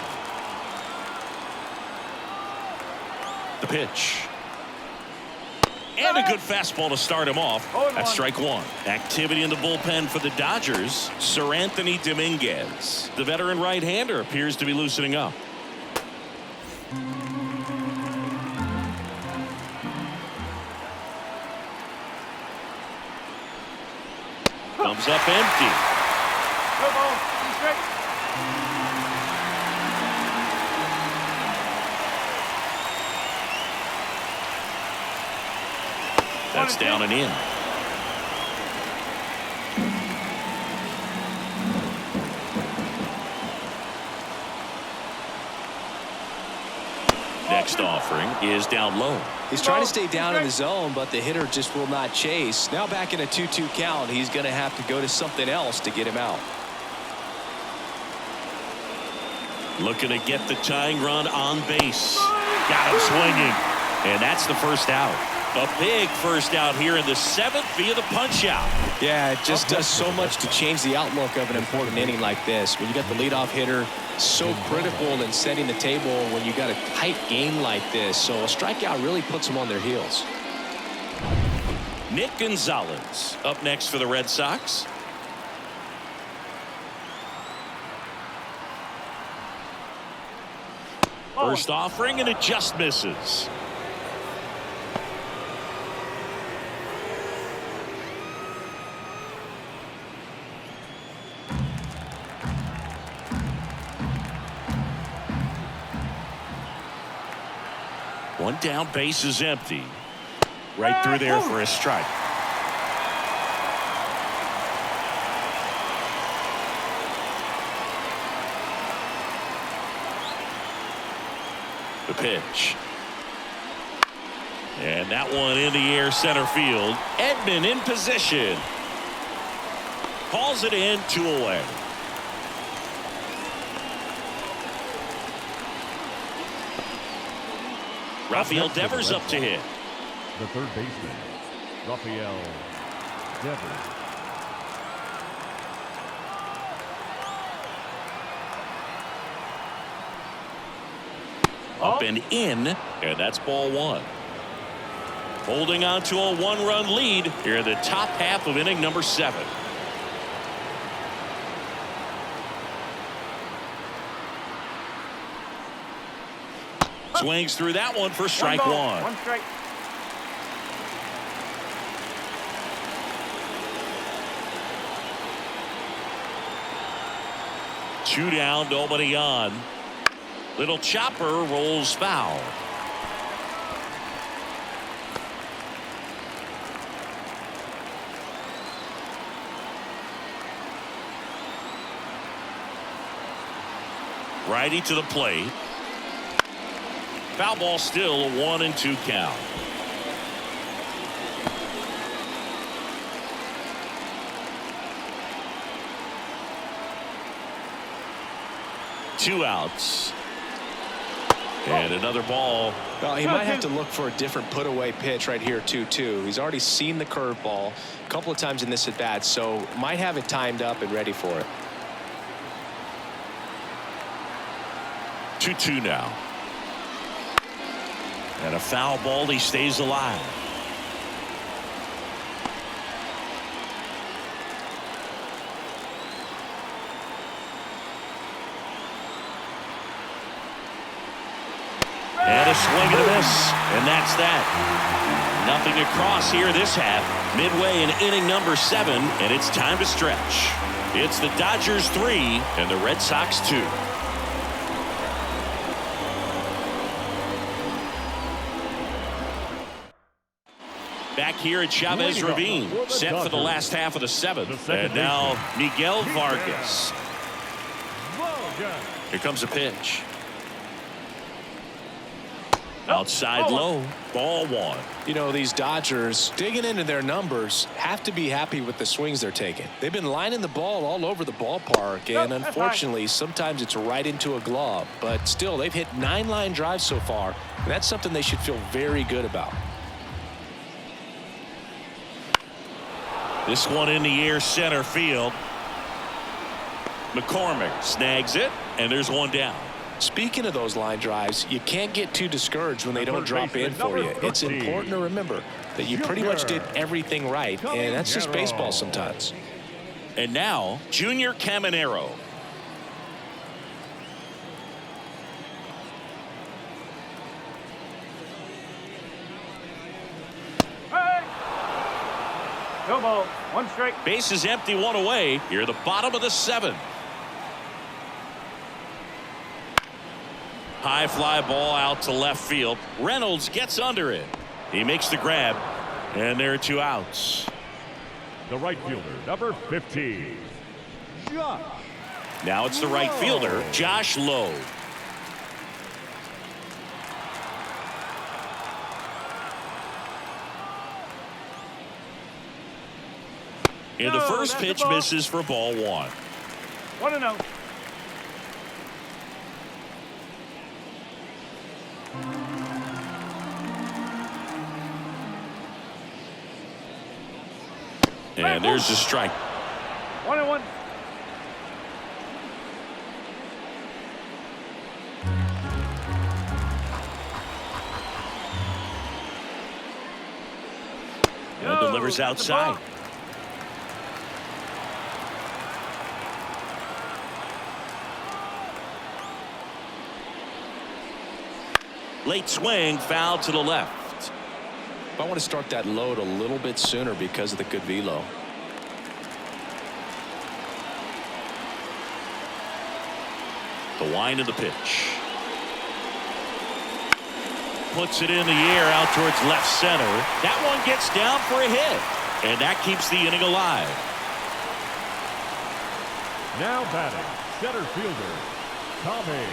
The pitch. And a good fastball to start him off. That's strike one. Activity in the bullpen for the Dodgers. Sir Anthony Dominguez. The veteran right-hander appears to be loosening up. Comes up empty.
No ball. Straight.
That's down and in. Next offering is down low.
He's trying to stay down in the zone, but the hitter just will not chase. Now back in a 2-2 count, he's going to have to go to something else to get him out.
Looking to get the tying run on base. Got him swinging. And that's the first out. A big first out here in the 7th via the punch out.
Yeah, it just does so much to change the outlook of an important inning like this. When you got the leadoff hitter, so critical in setting the table when you got a tight game like this. So a strikeout really puts them on their heels.
Nick Gonzalez up next for the Red Sox. First offering, and it just misses. One down, base is empty. Right through there for a strike. The pitch. And that one in the air, center field. Edman in position. Calls it in, 2 away. Rafael Devers up to hit.
The third baseman, Rafael Devers.
Up and in, and that's ball 1. Holding on to a 1-run lead here in the top half of inning number 7. Swings through that one for strike 1.
One strike.
Two down, nobody on. Little chopper rolls foul. Righty to the plate. Foul ball, still a 1-2 count. Two outs. And another ball.
Well, he might have to look for a different put away pitch right here 2-2. He's already seen the curveball a couple of times in this at bat, so might have it timed up and ready for it.
2-2 now. And a foul ball. He stays alive. And a swing and a miss. And that's that. Nothing across here this half. Midway in inning number 7, and it's time to stretch. It's the Dodgers 3 and the Red Sox 2. Back here at Chavez Ravine, set for the last half of the 7th. And now Miguel Vargas. Here comes a pitch. Outside low, ball 1.
You know, these Dodgers, digging into their numbers, have to be happy with the swings they're taking. They've been lining the ball all over the ballpark, and unfortunately, sometimes it's right into a glove. But still, they've hit 9 line drives so far, and that's something they should feel very good about.
This one in the air, center field. McCormick snags it, and there's one down.
Speaking of those line drives, you can't get too discouraged when they don't drop in for you. It's important to remember that you pretty much did everything right, and that's just baseball sometimes.
And now, Junior Caminero.
Hey! No ball. One strike.
Base is empty, 1 away. Here at the bottom of the 7th. High fly ball out to left field. Reynolds gets under it. He makes the grab, and there are 2 outs.
The right fielder, number 15, Josh.
Now it's the right fielder, Josh Lowe. And the first pitch misses for ball 1.
1-0.
And there's the strike.
1-1.
And Runners outside. Late swing, foul to the left.
I want to start that load a little bit sooner because of the good velo.
The wind of the pitch. Puts it in the air out towards left center. That one gets down for a hit. And that keeps the inning alive.
Now batting, center fielder, Tommy.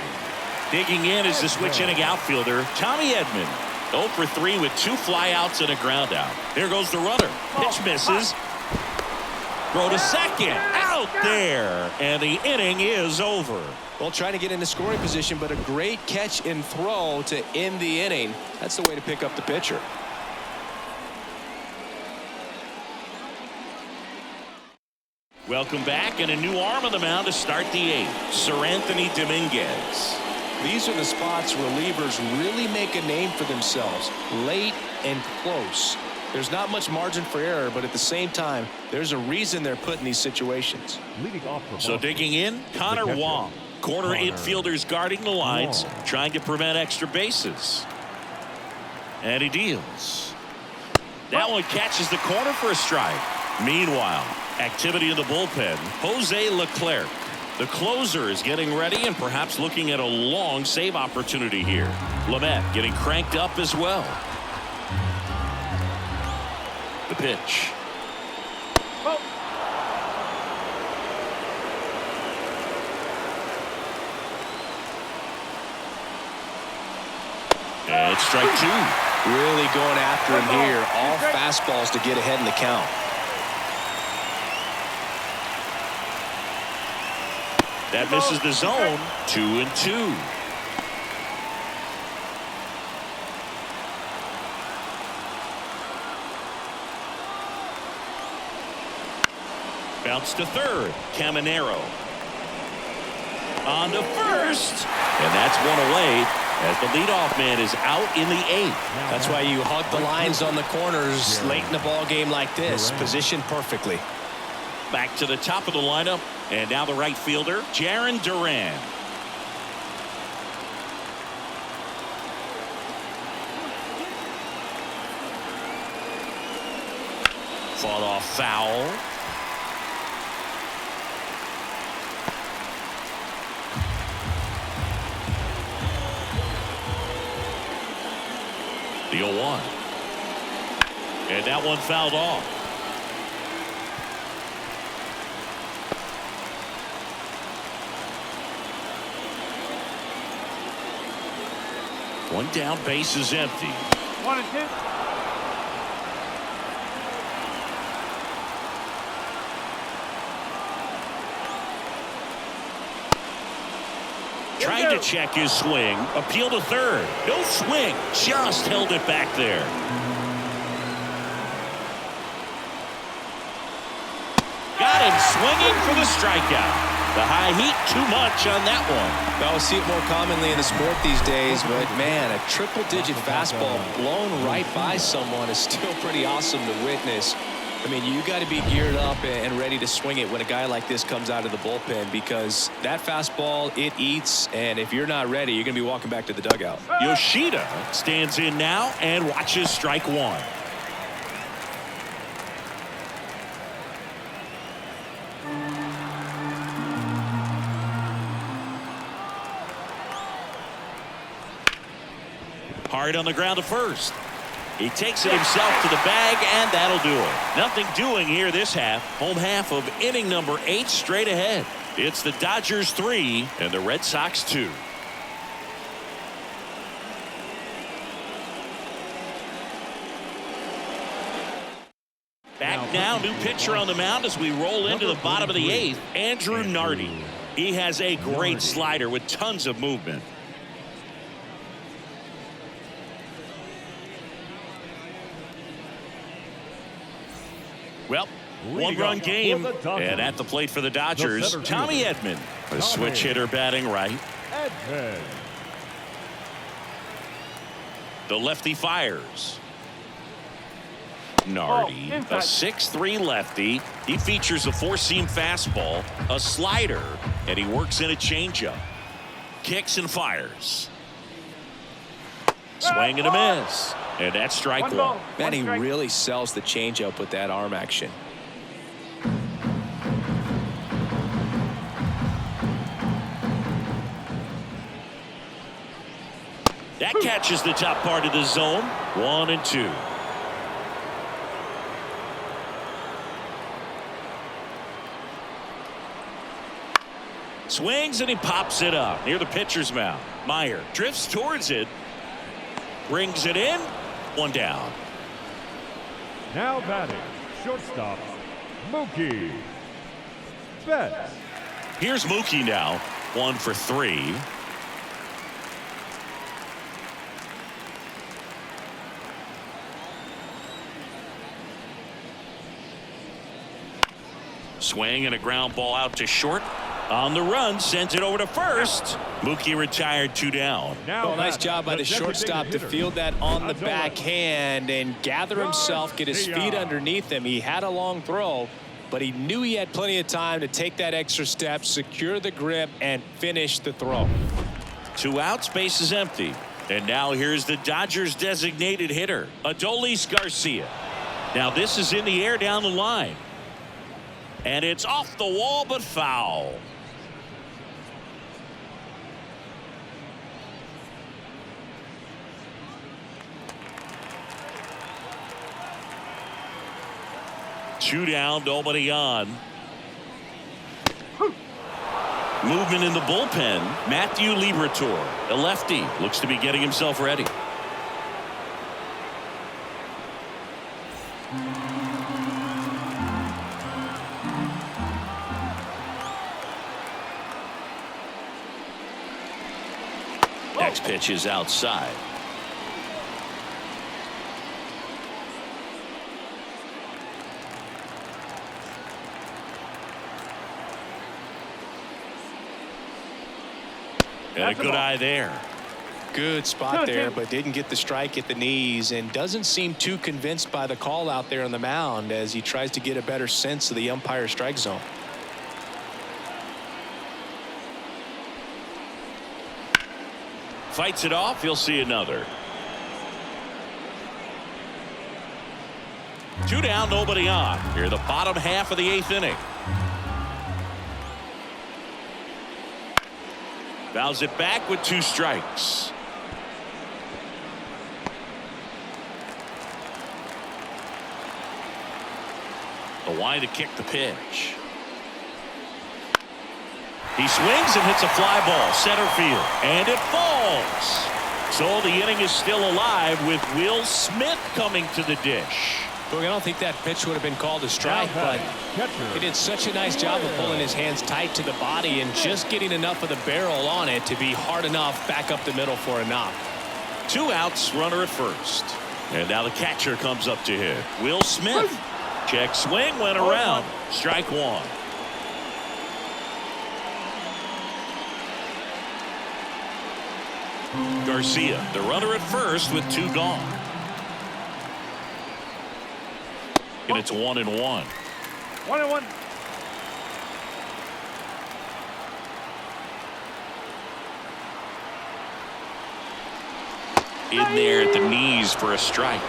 Digging in is the switch inning outfielder, Tommy Edman. 0 for 3 with 2 flyouts and a ground out. Here goes the runner. Pitch misses. Throw to second. Out there. And the inning is over.
Well, trying to get into scoring position, but a great catch and throw to end the inning. That's the way to pick up the pitcher.
Welcome back, and a new arm on the mound to start the 8th. Sir Anthony Dominguez.
These are the spots relievers really make a name for themselves. Late and close. There's not much margin for error, but at the same time, there's a reason they're put in these situations.
Leading off for
So
Boston,
digging in, Connor
catcher,
Wong. Corner
Connor
infielders guarding the lines,
Wong.
trying to prevent extra bases. And he deals. That one catches the corner for a strike. Meanwhile, activity in the bullpen. Jose Leclerc, the closer, is getting ready and perhaps looking at a long save opportunity here. Lamet getting cranked up as well. The pitch. And it's strike 2.
Really going after him here. All fastballs to get ahead in the count.
That misses the zone. 2-2. Bounce to third. Caminero. On to first. And that's one away as the leadoff man is out in the 8th.
That's why you hug the lines on the corners late in the ball game like this. Positioned perfectly.
Back to the top of the lineup. And now the right fielder, Jarren Duran. Fought off foul. The 0-1. And that one fouled off. One down, base is empty.
1-2.
Trying to check his swing. Appeal to third. No swing. Just held it back there. Got him swinging for the strikeout. The high heat, too much on that one.
Well, we see it more commonly in the sport these days, but man, a triple-digit fastball blown right by someone is still pretty awesome to witness. I mean, you got to be geared up and ready to swing it when a guy like this comes out of the bullpen, because that fastball, it eats, and if you're not ready, you're going to be walking back to the dugout.
Yoshida stands in now and watches strike 1. Hard on the ground to first. He takes it himself to the bag, and that'll do it. Nothing doing here this half. Home half of inning number 8 straight ahead. It's the Dodgers 3 and the Red Sox 2. Back now, new pitcher on the mound as we roll into the bottom of the 8th, Andrew Nardi. He has a great slider with tons of movement. Well, one-run game, and at the plate for the Dodgers, Tommy Edman, the switch hitter batting right.
Edman.
The lefty fires. Nardi, a
inside.
6'3" lefty. He features a four-seam fastball, a slider, and he works in a changeup. Kicks and fires. Swing and a miss. And that's strike
One ball,
one.
Man,
one
he
strike.
really sells the changeup with that arm action.
That catches the top part of the zone. 1-2. Swings and he pops it up near the pitcher's mound. Meyer drifts towards it. Brings it in. One down.
Now batting, shortstop, Mookie Betts.
Here's Mookie now. 1 for 3. Swing and a ground ball out to short. On the run, sends it over to first. Mookie retired, 2 down.
Now
Well, nice
batting,
job by the shortstop to
hitter,
field that on the
Rafael.
backhand and gather himself, get his feet underneath him. He had a long throw, but he knew he had plenty of time to take that extra step, secure the grip, and finish the throw.
2 outs, base is empty. And now here's the Dodgers designated hitter, Adolis Garcia. Now this is in the air down the line. And it's off the wall but foul. Two down, nobody on. Movement in the bullpen. Matthew Liberatore, a lefty, looks to be getting himself ready. Next pitch is outside. And a good eye there.
Good spot there, but didn't get the strike at the knees and doesn't seem too convinced by the call out there on the mound as he tries to get a better sense of the umpire strike zone.
Fights it off. He'll see another. 2 down, nobody on. Here, the bottom half of the 8th inning. Fouls it back with 2 strikes. The wide to kick the pitch. He swings and hits a fly ball center field, and it falls. So the inning is still alive with Will Smith coming to the dish.
Look, I don't think that pitch would have been called a strike, but he did such a nice job of pulling his hands tight to the body and just getting enough of the barrel on it to be hard enough back up the middle for a knock.
2 outs, runner at first. And now the catcher comes up to hit. Will Smith. Check swing, went around. Strike 1. Garcia, the runner at first with 2 gone. And it's 1-1.
1-1.
In there at the knees for a strike.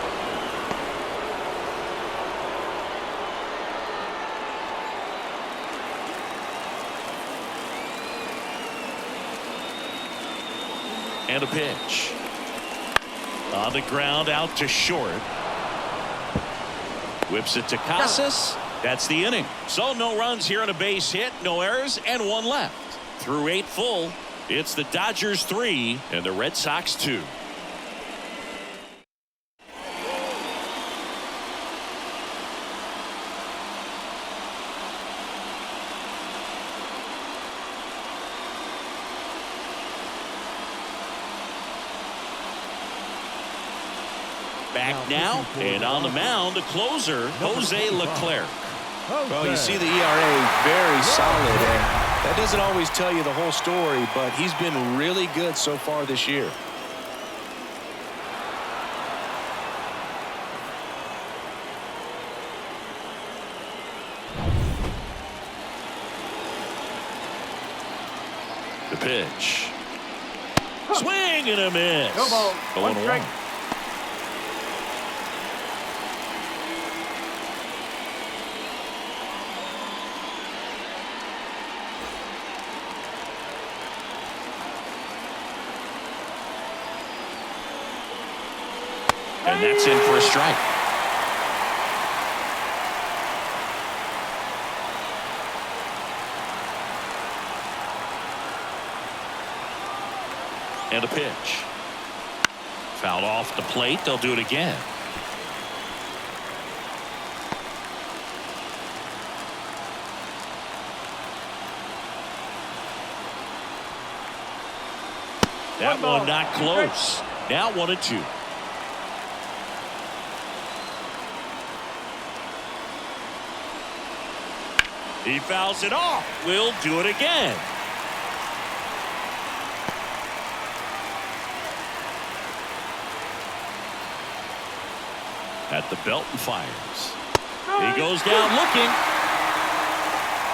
And a pitch. On the ground, out to short. Whips it to Casas. That's the inning. So no runs here on a base hit, no errors, and 1 left. Through 8 full, it's the Dodgers 3 and the Red Sox 2. Back now, and on the mound, the closer, Jose Leclerc.
Well, you see the ERA very solid, and that doesn't always tell you the whole story, but he's been really good so far this year.
The pitch. Swing and a miss.
No ball. 1 strike.
0-1. And that's in for a strike. And a pitch. Fouled off the plate. They'll do it again. That one not close. Now 1-2. He fouls it off. We'll do it again. At the belt and fires. He goes down looking.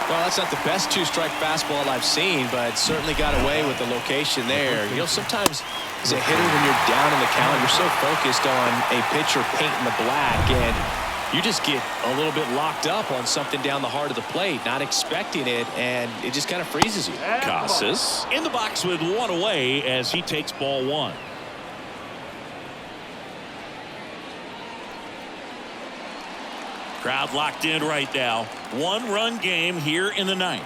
Well, that's not the best 2-strike fastball I've seen, but certainly got away with the location there. You know, sometimes as a hitter, when you're down in the count, you're so focused on a pitcher painting the black, and you just get a little bit locked up on something down the heart of the plate, not expecting it, and it just kind of freezes you.
Casas in the box with 1 away as he takes ball 1. Crowd locked in right now. 1-run game here in the 9th.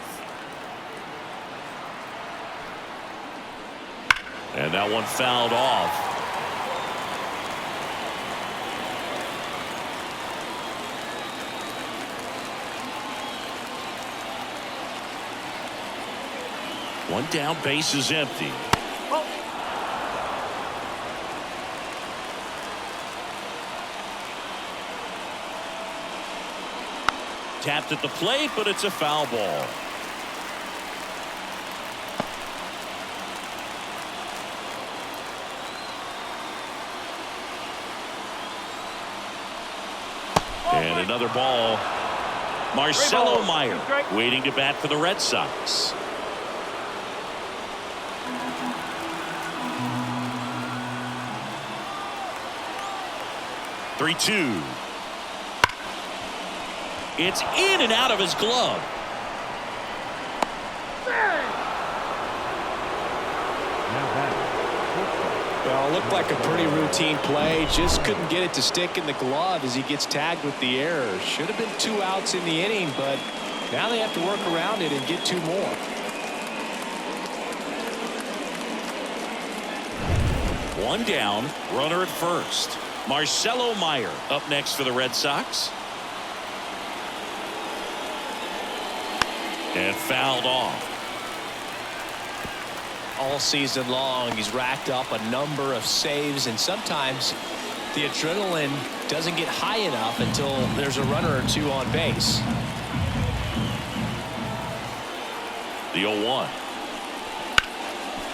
And that one fouled off. One down, base is empty. Tapped at the plate, but it's a foul ball. And another ball. Marcelo Meyer waiting to bat for the Red Sox. Three-two. It's in and out of his glove.
Well, it looked like a pretty routine play. Just couldn't get it to stick in the glove as he gets tagged with the error. Should have been 2 outs in the inning, but now they have to work around it and get 2 more.
One down, runner at first. Marcelo Meyer up next for the Red Sox. And fouled off.
All season long, he's racked up a number of saves, and sometimes the adrenaline doesn't get high enough until there's a runner or 2 on base.
The 0-1.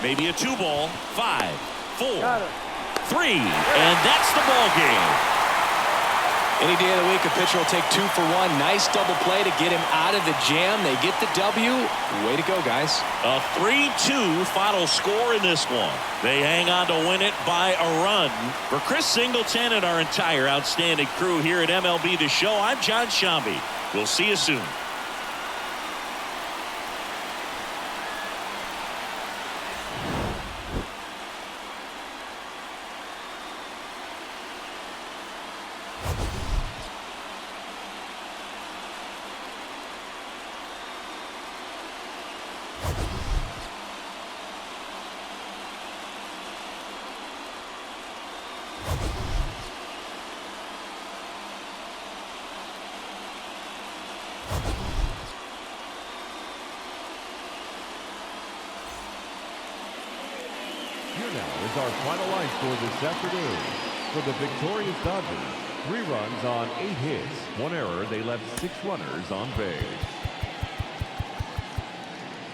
Maybe a 2-ball. 5, 4, 3, and that's the ball game.
Any day of the week, a pitcher will take 2 for 1. Nice double play to get him out of the jam. They get the W. Way to go, guys.
A 3-2 final score in this one. They hang on to win it by a run. For Chris Singleton and our entire outstanding crew here at MLB The Show, I'm John Shambi. We'll see you soon.
Is our final line score this afternoon. For the victorious Dodgers, 3 runs on 8 hits, 1 error. They left 6 runners on base.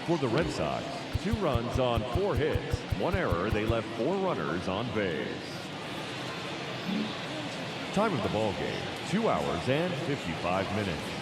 For the Red Sox, 2 runs on 4 hits, 1 error. They left 4 runners on base. Time of the ball game, 2 hours and 55 minutes.